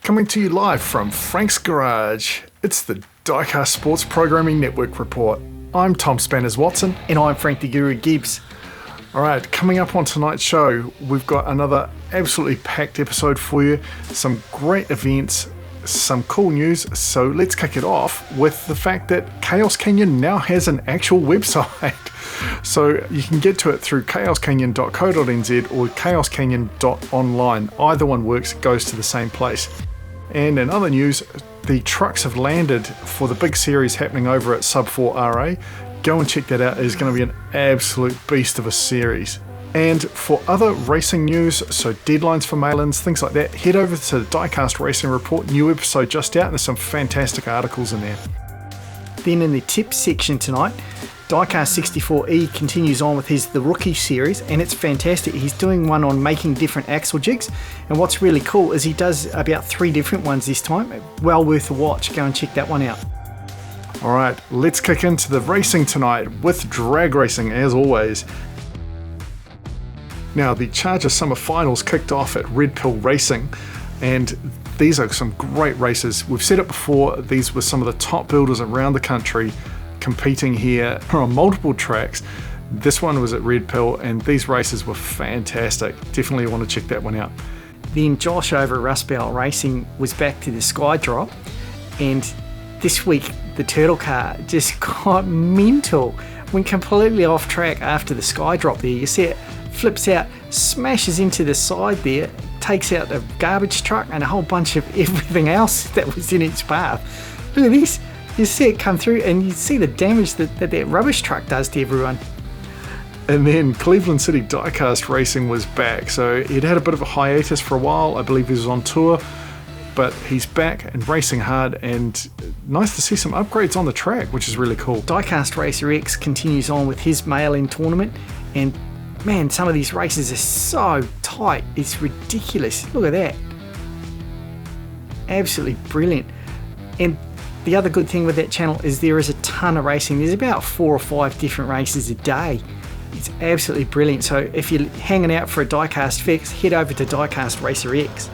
Coming to you live from Frank's Garage, it's the Diecast Sports Programming Network Report. I'm Tom Spanners Watson. And I'm Frank the Guru Gibbs. Alright, coming up on tonight's show, we've got another absolutely packed episode for you. Some great events, some cool news, so let's kick it off with the fact that Chaos Canyon now has an actual website. So you can get to it through chaoscanyon.co.nz or chaoscanyon.online. Either one works, it goes to the same place. And in other news, the trucks have landed for the big series happening over at Sub 4 RA. Go and check that out. It's going to be an absolute beast of a series. And for other racing news, so deadlines for mail-ins, things like that, head over to the Diecast Racing Report. New episode just out, and there's some fantastic articles in there. Then in the tips section tonight, Diecast 64E continues on with the Rookie series, and it's fantastic. He's doing one on making different axle jigs, and what's really cool is he does about 3 different ones this time. Well worth a watch. Go and check that one out. Alright, let's kick into the racing tonight with drag racing as always. Now, the Charger Summer Finals kicked off at Red Pill Racing, and these are some great races. We've said it before, these were some of the top builders around the country competing here on multiple tracks. This one was at Red Pill, and these races were fantastic. Definitely want to check that one out. Then Josh over at Rust Belt Racing was back to the Sky Drop, and this week the Turtle Car just got mental. Went completely off track after the Sky Drop there. You see it flips out, smashes into the side there, takes out a garbage truck and a whole bunch of everything else that was in its path. Look at this. You see it come through and you see the damage that rubbish truck does to everyone. And then Cleveland City Diecast Racing was back. So he'd had a bit of a hiatus for a while. I believe he was on tour, but he's back and racing hard, and nice to see some upgrades on the track, which is really cool. Diecast RacerX continues on with his mail-in tournament, and man, some of these races are so tight, it's ridiculous. Look at that. Absolutely brilliant. And the other good thing with that channel is there is a ton of racing. There's about 4 or 5 different races a day. It's absolutely brilliant. So if you're hanging out for a diecast fix, head over to Diecast RacerX.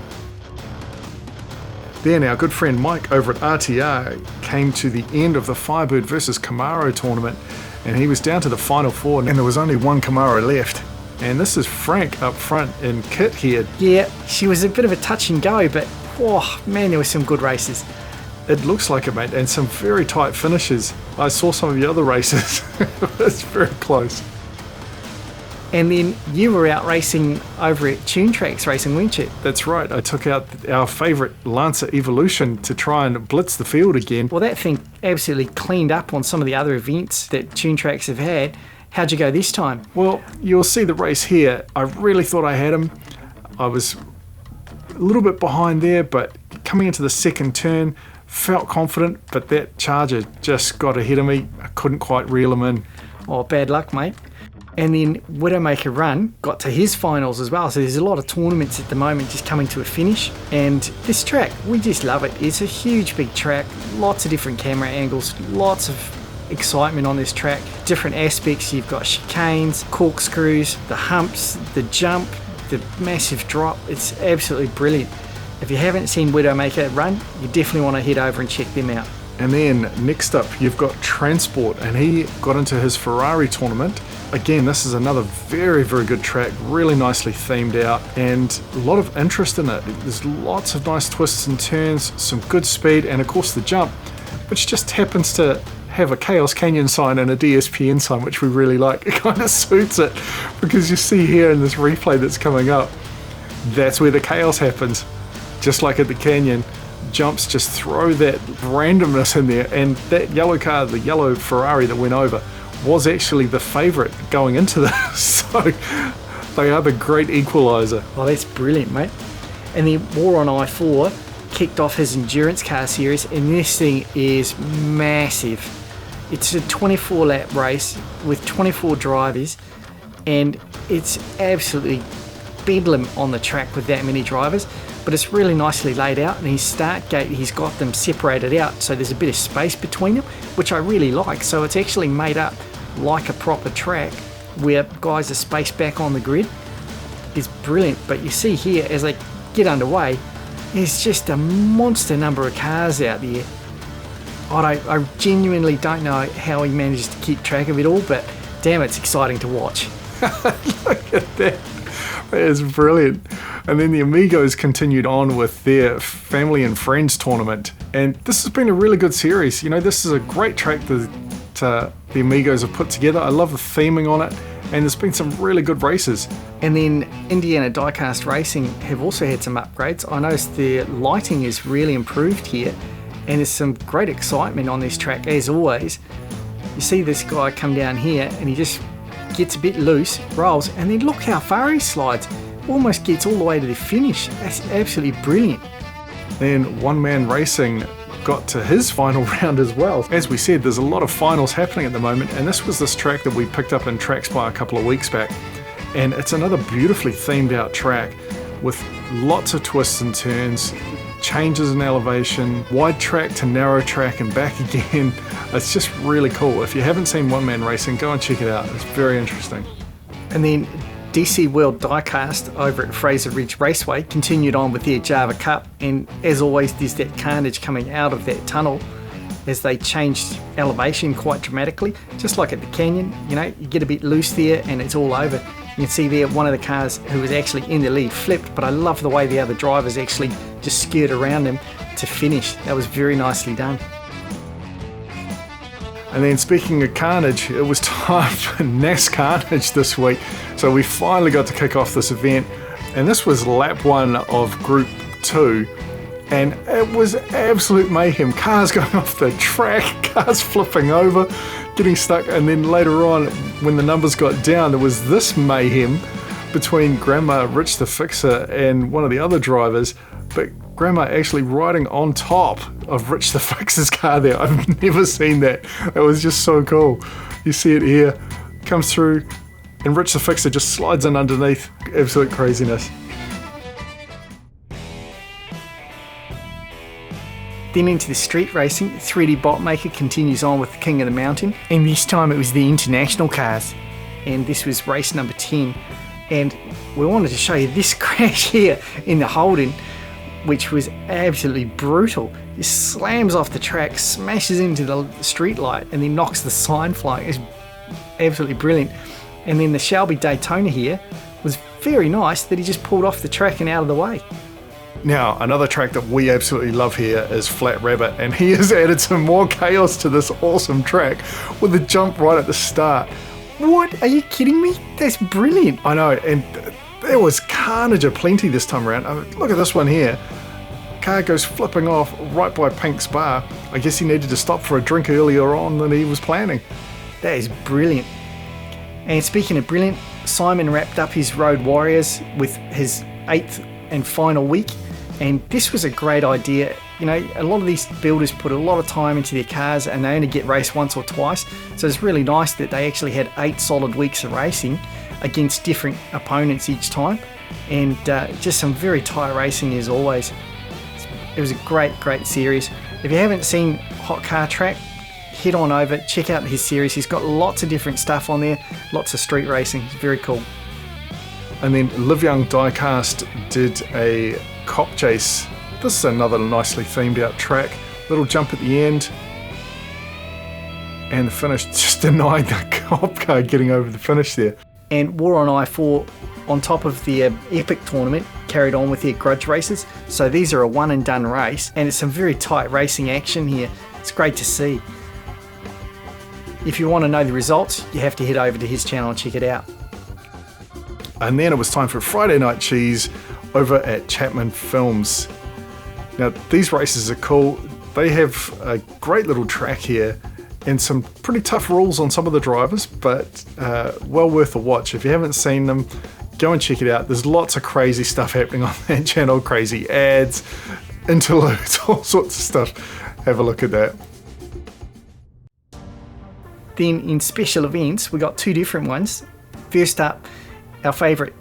Then our good friend Mike over at RTR came to the end of the Firebird versus Camaro tournament, and he was down to the final 4, and there was only one Camaro left. And this is Frank up front in kit here. Yeah, she was a bit of a touch and go, but oh man, there were some good races. It looks like it, mate, and some very tight finishes. I saw some of the other races. It's very close. And then you were out racing over at Trax Racing, weren't you? That's right. I took out our favourite Lancer Evolution to try and blitz the field again. Well, that thing absolutely cleaned up on some of the other events that Trax have had. How'd you go this time? Well, you'll see the race here. I really thought I had him. I was a little bit behind there, but coming into the second turn, felt confident, but that Charger just got ahead of me. I couldn't quite reel him in. Oh, bad luck, mate. And then Widowmaker Run got to his finals as well. So there's a lot of tournaments at the moment just coming to a finish. And this track, we just love it. It's a huge, big track. Lots of different camera angles. Lots of excitement on this track. Different aspects. You've got chicanes, corkscrews, the humps, the jump, the massive drop. It's absolutely brilliant. If you haven't seen Widowmaker Run, you definitely want to head over and check them out. And then next up, you've got Transport, and he got into his Ferrari tournament. Again, this is another very, very good track, really nicely themed out, and a lot of interest in it. There's lots of nice twists and turns, some good speed, and of course the jump, which just happens to have a Chaos Canyon sign and a DSPN sign, which we really like. It kind of suits it, because you see here in this replay that's coming up, that's where the chaos happens. Just like at the Canyon, jumps just throw that randomness in there, and that yellow car, the yellow Ferrari that went over, was actually the favourite going into this, so they are the great equaliser. Oh, that's brilliant, mate. And then War on I-4 kicked off his endurance car series, and this thing is massive. It's a 24 lap race with 24 drivers, and it's absolutely bedlam on the track with that many drivers, but it's really nicely laid out, and his start gate, he's got them separated out so there's a bit of space between them, which I really like. So it's actually made up like a proper track where guys are spaced back on the grid. Is brilliant. But you see here, as they get underway, There's just a monster number of cars out there. I genuinely don't know how he manages to keep track of it all, but damn, it's exciting to watch. Look at that. That is brilliant. And then the Amigos continued on with their Family and Friends tournament. And this has been a really good series. You know, this is a great track that the Amigos have put together. I love the theming on it. And there's been some really good races. And then Indiana Diecast Racing have also had some upgrades. I noticed the lighting is really improved here. And there's some great excitement on this track, as always. You see this guy come down here and he just gets a bit loose, rolls, and then look how far he slides. Almost gets all the way to the finish. That's absolutely brilliant. Then One Man Racing got to his final round as well. As we said, there's a lot of finals happening at the moment, and this was this track that we picked up in Trax a couple of weeks back. And it's another beautifully themed out track with lots of twists and turns, changes in elevation, wide track to narrow track and back again. It's just really cool. If you haven't seen One Man Racing, go and check it out. It's very interesting. And then DC World Diecast over at Fraser Ridge Raceway continued on with their Java Cup, and as always there's that carnage coming out of that tunnel as they changed elevation quite dramatically, just like at the canyon. You know, you get a bit loose there and it's all over. You can see there one of the cars who was actually in the lead flipped, but I love the way the other drivers actually just skirted around him to finish. That was very nicely done. And then speaking of carnage, it was time for NASCARnage this week. So we finally got to kick off this event, and this was lap 1 of Group 2. And it was absolute mayhem. Cars going off the track, cars flipping over, getting stuck, and then later on, when the numbers got down, there was this mayhem between Grandma Rich the Fixer and one of the other drivers, but Grandma actually riding on top of Rich the Fixer's car there. I've never seen that. That was just so cool. You see it here, comes through, and Rich the Fixer just slides in underneath. Absolute craziness. Then into the street racing, 3D Botmaker continues on with the King of the Mountain, and this time it was the international cars, and this was race number 10. And we wanted to show you this crash here in the Holden, which was absolutely brutal. It slams off the track, smashes into the street light, and then knocks the sign flying. It's absolutely brilliant. And then the Shelby Daytona here was very nice that he just pulled off the track and out of the way. Now, another track that we absolutely love here is Flat Rabbit, and he has added some more chaos to this awesome track with a jump right at the start. What? Are you kidding me? That's brilliant. I know, and there was carnage aplenty this time around. I mean, look at this one here. Car goes flipping off right by Pink's bar. I guess he needed to stop for a drink earlier on than he was planning. That is brilliant. And speaking of brilliant, Simon wrapped up his Road Warriors with his 8th and final week, and this was a great idea. You know, a lot of these builders put a lot of time into their cars and they only get raced once or twice, so it's really nice that they actually had 8 solid weeks of racing against different opponents each time, and just some very tight racing as always. It was a great series. If you haven't seen Hot Car Track, head on over, check out his series. He's got lots of different stuff on there, lots of street racing. It's very cool. And then Live Young Diecast did a cop chase. This is another nicely themed out track. Little jump at the end, and the finish just denied the cop car getting over the finish there. And War on I-4, on top of the Epic tournament, carried on with their grudge races. So these are a one and done race, and it's some very tight racing action here. It's great to see. If you want to know the results, you have to head over to his channel and check it out. And then it was time for Friday Night Cheese over at Chapman Films. Now, these races are cool. They have a great little track here and some pretty tough rules on some of the drivers, but well worth a watch. If you haven't seen them, go and check it out. There's lots of crazy stuff happening on that channel, crazy ads, interludes, all sorts of stuff. Have a look at that. Then in special events, we got 2 different ones. First up, our favourite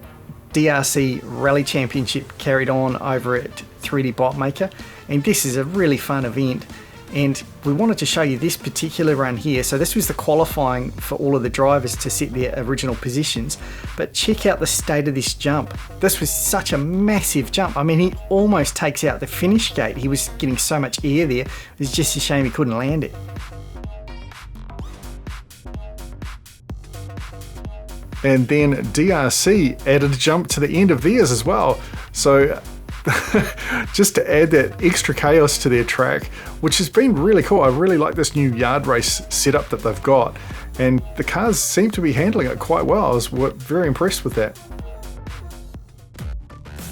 DRC Rally Championship carried on over at 3D Botmaker, and this is a really fun event. And we wanted to show you this particular run here. So this was the qualifying for all of the drivers to set their original positions. But check out the state of this jump. This was such a massive jump. I mean, he almost takes out the finish gate. He was getting so much air there. It was just a shame he couldn't land it. And then DRC added a jump to the end of theirs as well. So just to add that extra chaos to their track, which has been really cool. I really like this new yard race setup that they've got, and the cars seem to be handling it quite well. I was very impressed with that.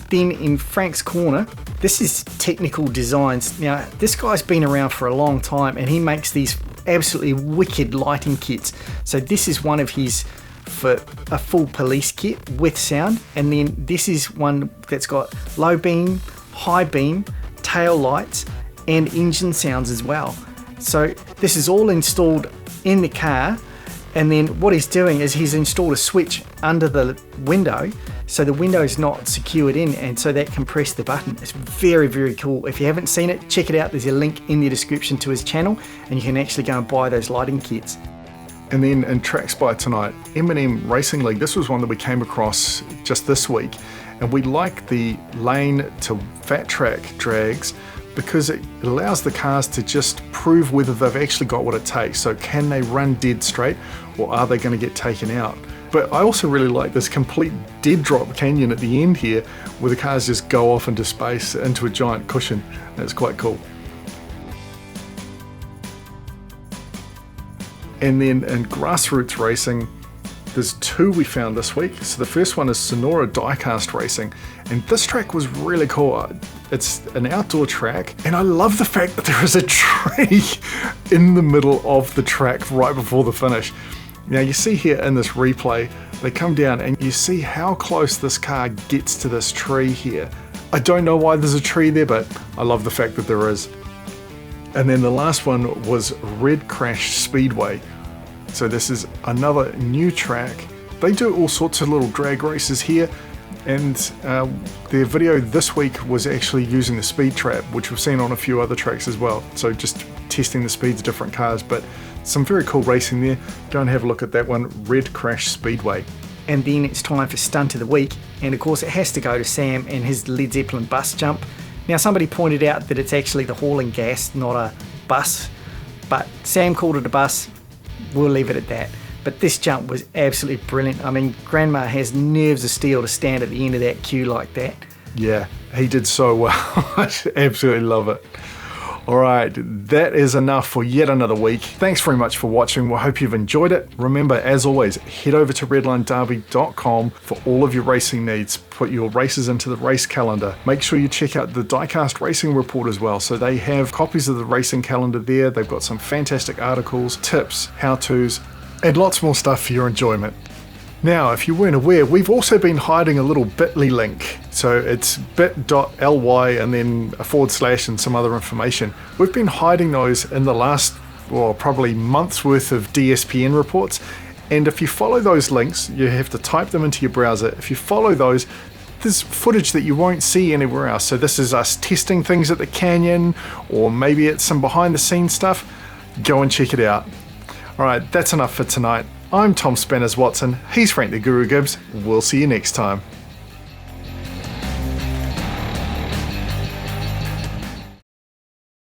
Then in Frank's corner, this is Technical Designs. Now, this guy's been around for a long time, and he makes these absolutely wicked lighting kits. So this is one of his for a full police kit with sound, and then this is one that's got low beam, high beam, tail lights, and engine sounds as well. So this is all installed in the car, and then what he's doing is he's installed a switch under the window, so the window is not secured in, and so that can press the button. It's very, very cool. If you haven't seen it, check it out. There's a link in the description to his channel, and you can actually go and buy those lighting kits. And then in Trax by Tonight, M&M Racing League, this was one that we came across just this week, and we like the lane to fat track drags because it allows the cars to just prove whether they've actually got what it takes. So can they run dead straight, or are they going to get taken out? But I also really like this complete dead drop canyon at the end here, where the cars just go off into space, into a giant cushion. That's quite cool. And then in Grassroots Racing, there's two we found this week. So the first one is Sonora Diecast Racing, and this track was really cool. It's an outdoor track, and I love the fact that there is a tree in the middle of the track right before the finish. Now you see here in this replay, they come down and you see how close this car gets to this tree here. I don't know why there's a tree there, but I love the fact that there is. And then the last one was Red Crash Speedway. So this is another new track. They do all sorts of little drag races here, and their video this week was actually using the speed trap, which we've seen on a few other tracks as well. So just testing the speeds of different cars, but some very cool racing there. Go and have a look at that one, Red Crash Speedway. And then it's time for Stunt of the Week, and of course it has to go to Sam and his Led Zeppelin bus jump. Now somebody pointed out that it's actually the hauling gas, not a bus, but Sam called it a bus. We'll leave it at that. But this jump was absolutely brilliant. I mean, Grandma has nerves of steel to stand at the end of that queue like that. Yeah, he did so well. I absolutely love it. All right, that is enough for yet another week. Thanks very much for watching. We hope you've enjoyed it. Remember, as always, head over to redlinederby.com for all of your racing needs. Put your races into the race calendar. Make sure you check out the Diecast Racing Report as well. So they have copies of the racing calendar there. They've got some fantastic articles, tips, how-tos, and lots more stuff for your enjoyment. Now, if you weren't aware, we've also been hiding a little bit.ly link. So it's bit.ly and then a / and some other information. We've been hiding those in the last, well, probably month's worth of DSPN reports. And if you follow those links, you have to type them into your browser. If you follow those, there's footage that you won't see anywhere else. So this is us testing things at the canyon, or maybe it's some behind the scenes stuff. Go and check it out. All right, that's enough for tonight. I'm Tom Spanners Watson, he's Frank the Guru Gibbs. We'll see you next time.